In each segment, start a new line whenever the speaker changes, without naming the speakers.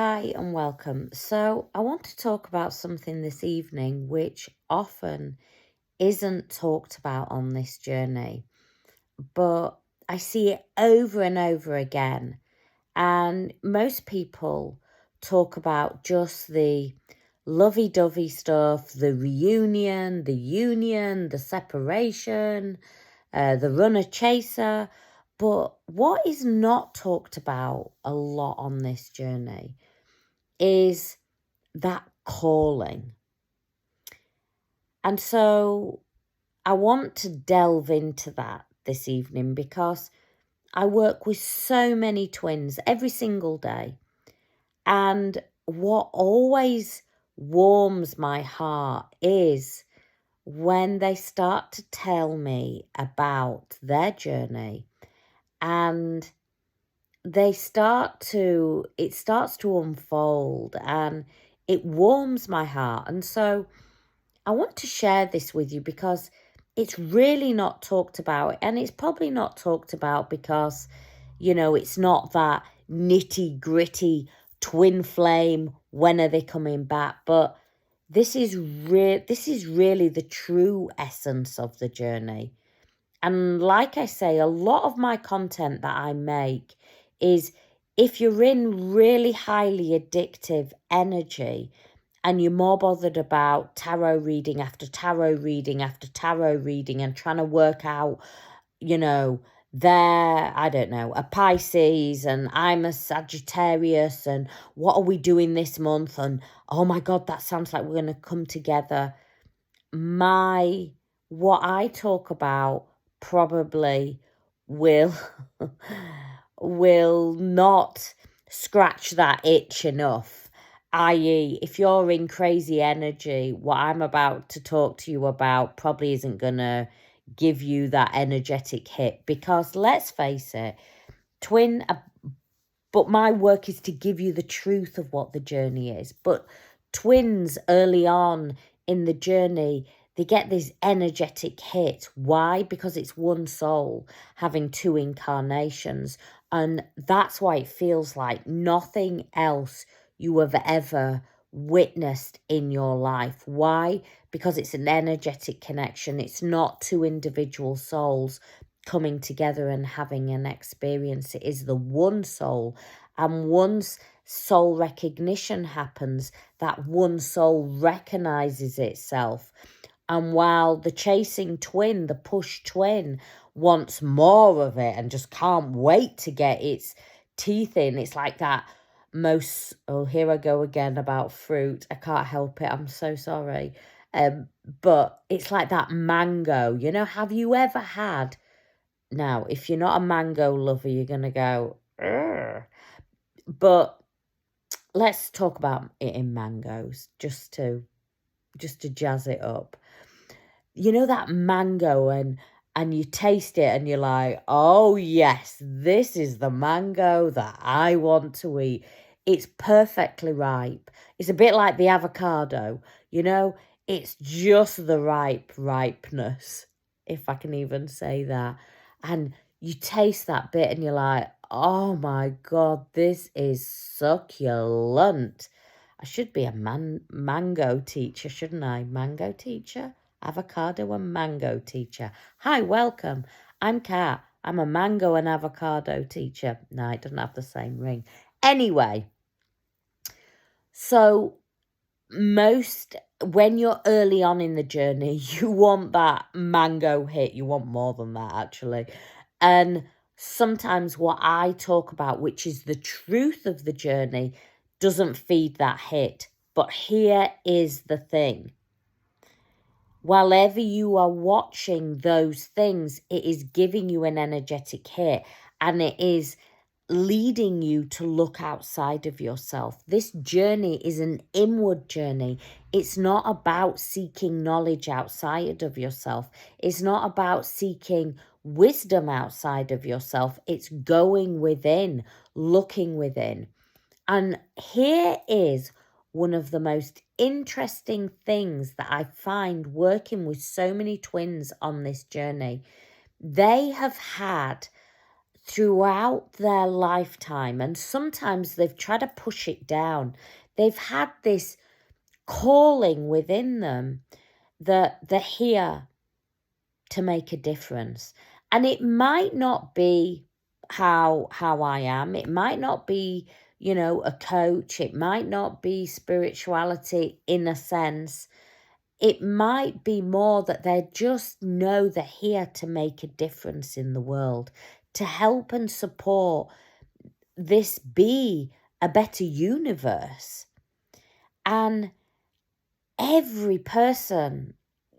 Hi and welcome. So, I want to talk about something this evening which often isn't talked about on this journey, but I see it over and over again. And most people talk about just the lovey dovey stuff, the reunion, the union, the separation, the runner chaser. But what is not talked about a lot on this journey is that calling. And so I want to delve into that this evening because I work with so many twins every single day. And what always warms my heart is when they start to tell me about their journey and it starts to unfold and it warms my heart. And so I want to share this with you because it's really not talked about. And it's probably not talked about because, it's not that nitty gritty twin flame. When are they coming back? But this is really the true essence of the journey. And like I say, a lot of my content that I make is if you're in really highly addictive energy and you're more bothered about tarot reading after tarot reading after tarot reading and trying to work out, I don't know, a Pisces and I'm a Sagittarius and what are we doing this month? And oh my God, that sounds like we're going to come together. What I talk about probably will will not scratch that itch enough. I.e., if you're in crazy energy, what I'm about to talk to you about probably isn't gonna give you that energetic hit because let's face it, but my work is to give you the truth of what the journey is. But twins early on in the journey, they get this energetic hit. Why? Because it's one soul having two incarnations. And that's why it feels like nothing else you have ever witnessed in your life. Why? Because it's an energetic connection. It's not two individual souls coming together and having an experience. It is the one soul. And once soul recognition happens, that one soul recognizes itself. And while the chasing twin, the push twin, wants more of it and just can't wait to get its teeth in, it's like that here I go again about fruit. I can't help it. I'm so sorry. But it's like that mango. Have you ever had... Now, if you're not a mango lover, you're going to go, "Ugh." But let's talk about it in mangoes, just to jazz it up. That mango and you taste it and you're like, oh yes, this is the mango that I want to eat. It's perfectly ripe. It's a bit like the avocado, it's just the ripeness, if I can even say that. And you taste that bit and you're like, oh my God, this is succulent. I should be a mango teacher, shouldn't I? Mango teacher? Avocado and mango teacher. Hi, welcome. I'm Kat. I'm a mango and avocado teacher. No, it doesn't have the same ring. Anyway, so when you're early on in the journey, you want that mango hit. You want more than that, actually. And sometimes what I talk about, which is the truth of the journey, doesn't feed that hit. But here is the thing. While ever you are watching those things, it is giving you an energetic hit and it is leading you to look outside of yourself. This journey is an inward journey. It's not about seeking knowledge outside of yourself. It's not about seeking wisdom outside of yourself. It's going within, looking within. And here is one of the most interesting things that I find working with so many twins on this journey. They have had throughout their lifetime, and sometimes they've tried to push it down. They've had this calling within them that they're here to make a difference. And it might not be how I am. It might not be, a coach. It might not be spirituality in a sense. It might be more that they just know they're here to make a difference in the world, to help and support this be a better universe. And every person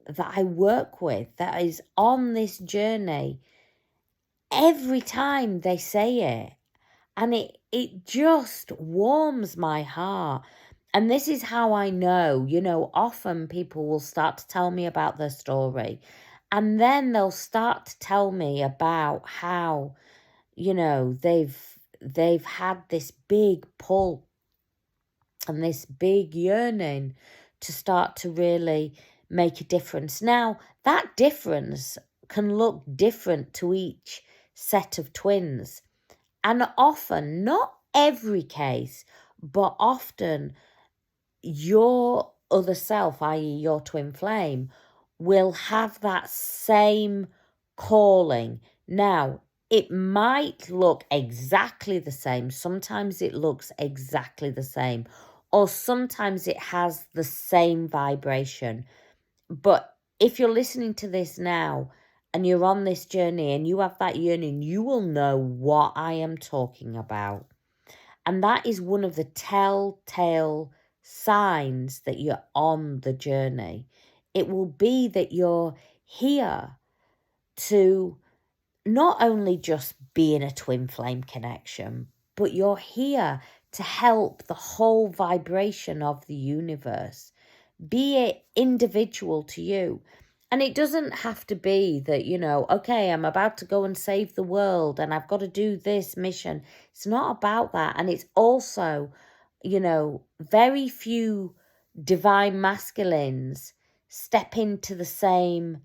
that I work with that is on this journey, every time they say it, and it just warms my heart. And this is how I know, often people will start to tell me about their story, and then they'll start to tell me about how, they've had this big pull and this big yearning to start to really make a difference. Now, that difference can look different to each set of twins. And often, not every case, but often your other self, i.e. your twin flame, will have that same calling. Now, it might look exactly the same. Sometimes it looks exactly the same. Or sometimes it has the same vibration. But if you're listening to this now and you're on this journey and you have that yearning, you will know what I am talking about. And that is one of the telltale signs that you're on the journey. It will be that you're here to not only just be in a twin flame connection, but you're here to help the whole vibration of the universe, be it individual to you. And it doesn't have to be that, okay, I'm about to go and save the world and I've got to do this mission. It's not about that. And it's also, very few divine masculines step into the same,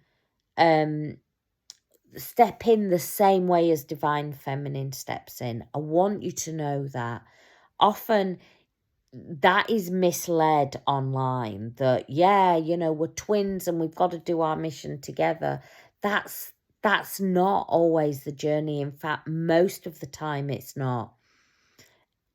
step in the same way as divine feminine steps in. I want you to know that. Often that is misled online, that we're twins and we've got to do our mission together. That's not always the journey. In fact, most of the time it's not.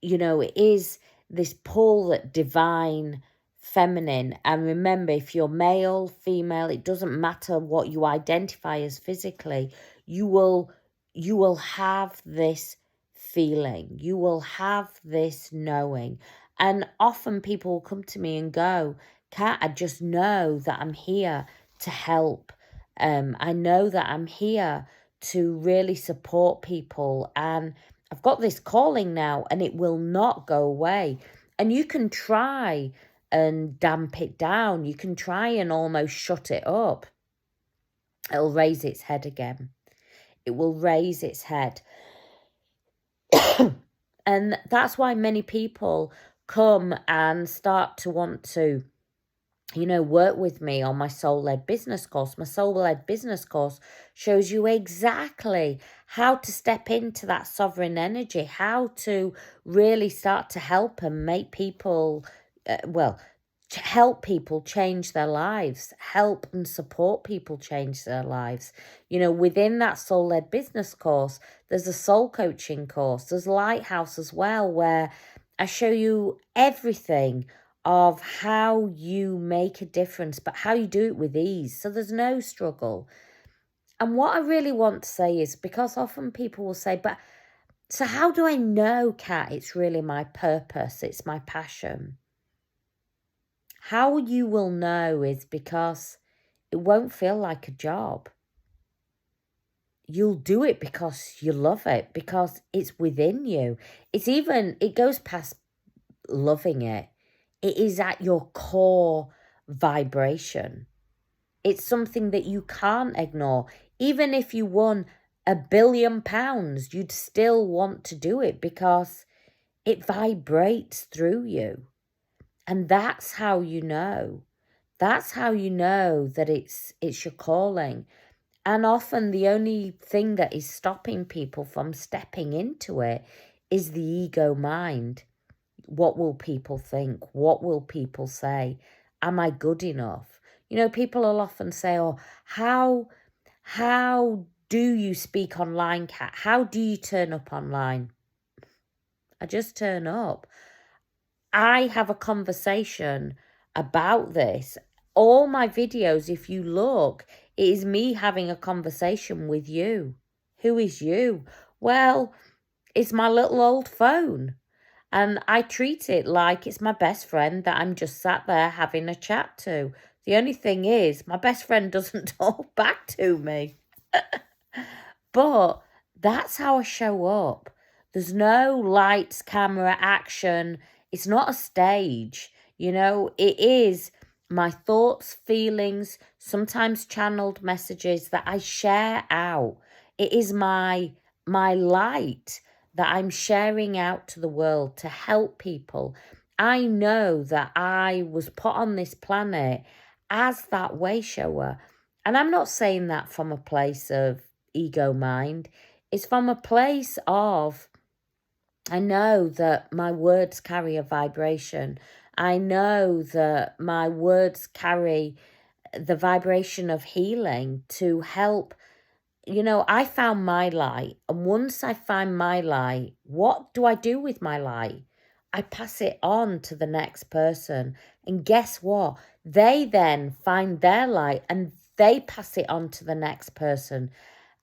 It is this pull that divine feminine. And remember, if you're male, female, it doesn't matter what you identify as physically, you will have this feeling, you will have this knowing. And often people will come to me and go, Kat, I just know that I'm here to help. I know that I'm here to really support people, and I've got this calling now and it will not go away. And you can try and damp it down. You can try and almost shut it up. It'll raise its head again. It will raise its head. And that's why many people come and start to want to, work with me on my soul-led business course. My soul-led business course shows you exactly how to step into that sovereign energy, how to really start to help and make people, to help people change their lives, help and support people change their lives. Within that soul-led business course, there's a soul coaching course. There's Lighthouse as well, where I show you everything of how you make a difference, but how you do it with ease. So there's no struggle. And what I really want to say is, because often people will say, but so how do I know, Kat, it's really my purpose, it's my passion? How you will know is because it won't feel like a job. You'll do it because you love it, because it's within you. It goes past loving it. It is at your core vibration. It's something that you can't ignore. Even if you won £1 billion, you'd still want to do it because it vibrates through you. And that's how you know. That's how you know that it's your calling. And often the only thing that is stopping people from stepping into it is the ego mind. What will people think? What will people say? Am I good enough? You know, people will often say, oh, how do you speak online, Kat? How do you turn up online? I just turn up. I have a conversation about this. All my videos, if you look, it is me having a conversation with you. Who is you? Well, it's my little old phone. And I treat it like it's my best friend that I'm just sat there having a chat to. The only thing is, my best friend doesn't talk back to me. But that's how I show up. There's no lights, camera, action. It's not a stage. You know, it is my thoughts, feelings, sometimes channeled messages that I share out. It is my light that I'm sharing out to the world to help people. I know that I was put on this planet as that way shower. And I'm not saying that from a place of ego mind. It's from a place of, I know that my words carry a vibration. I know that my words carry the vibration of healing to help. You know, I found my light. And once I find my light, what do I do with my light? I pass it on to the next person. And guess what? They then find their light and they pass it on to the next person.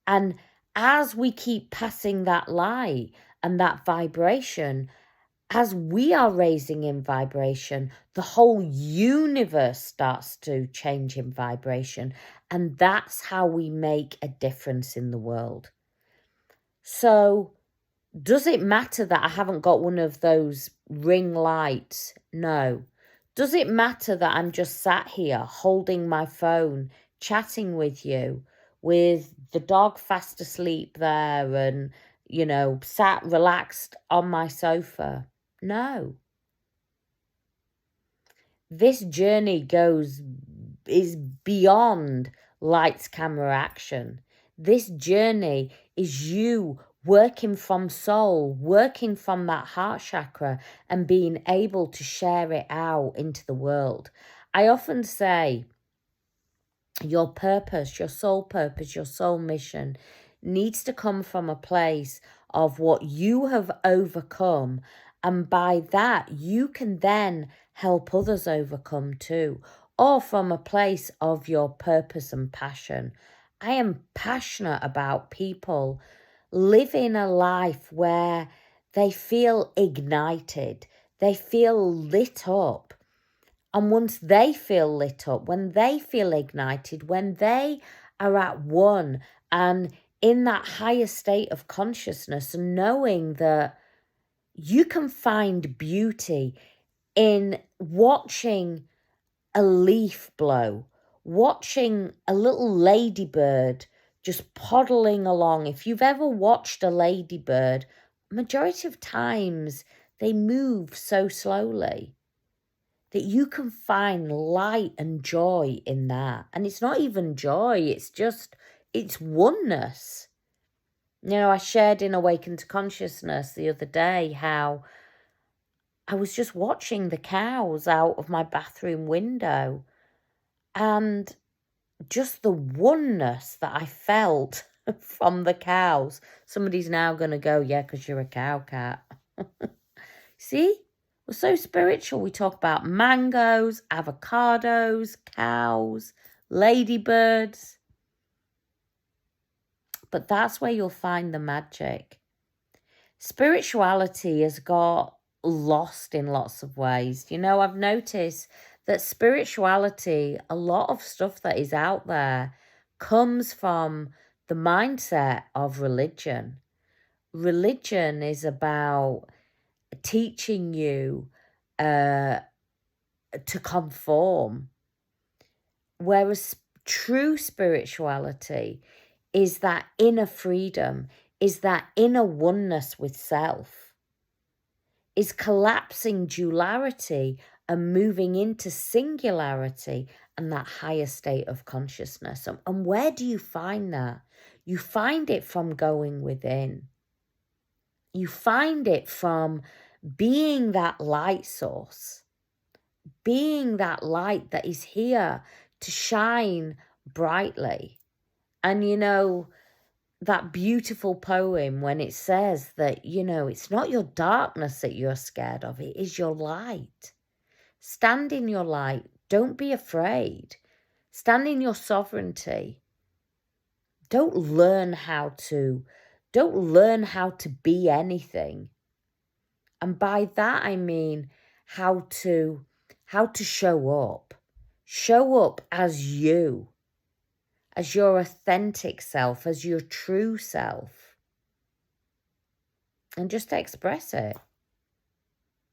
And as we keep passing that light and that vibration, as we are raising in vibration, the whole universe starts to change in vibration. And that's how we make a difference in the world. So, does it matter that I haven't got one of those ring lights? No. Does it matter that I'm just sat here holding my phone, chatting with you, with the dog fast asleep there and, you know, sat relaxed on my sofa? No. This journey is beyond lights, camera, action. This journey is you working from soul, working from that heart chakra and being able to share it out into the world. I often say your purpose, your soul mission needs to come from a place of what you have overcome. And by that, you can then help others overcome too, or from a place of your purpose and passion. I am passionate about people living a life where they feel ignited, they feel lit up. And once they feel lit up, when they feel ignited, when they are at one and in that higher state of consciousness, and knowing that you can find beauty in watching a leaf blow, watching a little ladybird just poddling along. If you've ever watched a ladybird, majority of times they move so slowly that you can find light and joy in that. And it's not even joy, it's oneness. You know, I shared in Awaken to Consciousness the other day how I was just watching the cows out of my bathroom window and just the oneness that I felt from the cows. Somebody's now going to go, yeah, because you're a cow cat. See? We're so spiritual. We talk about mangoes, avocados, cows, ladybirds. But that's where you'll find the magic. Spirituality has got lost in lots of ways. You know, I've noticed that spirituality, a lot of stuff that is out there comes from the mindset of religion. Religion is about teaching you to conform, whereas true spirituality is that inner freedom, is that inner oneness with self. is collapsing duality and moving into singularity and that higher state of consciousness. And where do you find that? You find it from going within. You find it from being that light source, being that light that is here to shine brightly. And you know, that beautiful poem when it says that, you know, it's not your darkness that you're scared of, it is your light. Stand in your light. Don't be afraid. Stand in your sovereignty. Don't learn how to be anything. And by that I mean how to show up. Show up as you, as your authentic self, as your true self. And just express it.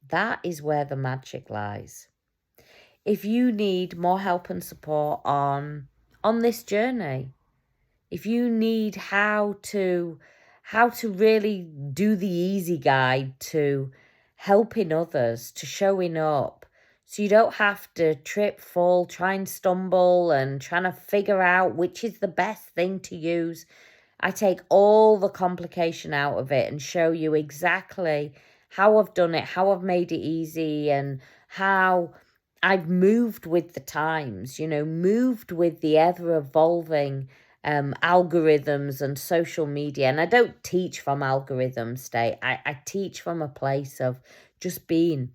That is where the magic lies. If you need more help and support on this journey, if you need how to really do the easy guide to helping others, to showing up, so you don't have to trip, fall, try and stumble and trying to figure out which is the best thing to use. I take all the complication out of it and show you exactly how I've done it, how I've made it easy, and how I've moved with the times, you know, moved with the ever-evolving algorithms and social media. And I don't teach from algorithm state. I teach from a place of just being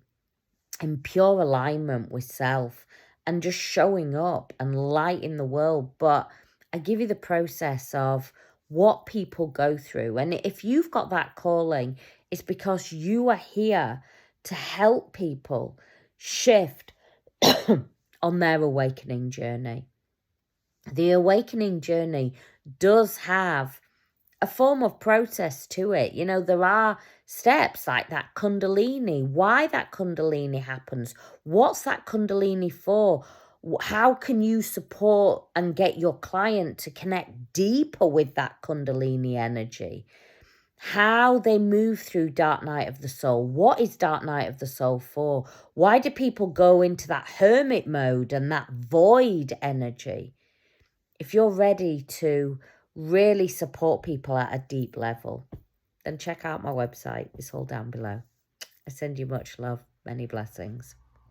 in pure alignment with self and just showing up and lighting the world. But I give you the process of what people go through. And if you've got that calling, it's because you are here to help people shift on their awakening journey. The awakening journey does have a form of process to it. You know, there are steps like that Kundalini, why that Kundalini happens, what's that Kundalini for, how can you support and get your client to connect deeper with that Kundalini energy, how they move through dark night of the soul. What is dark night of the soul for? Why do people go into that hermit mode and that void energy? If you're ready to really support people at a deep level, then check out my website. It's all down below. I send you much love, many blessings.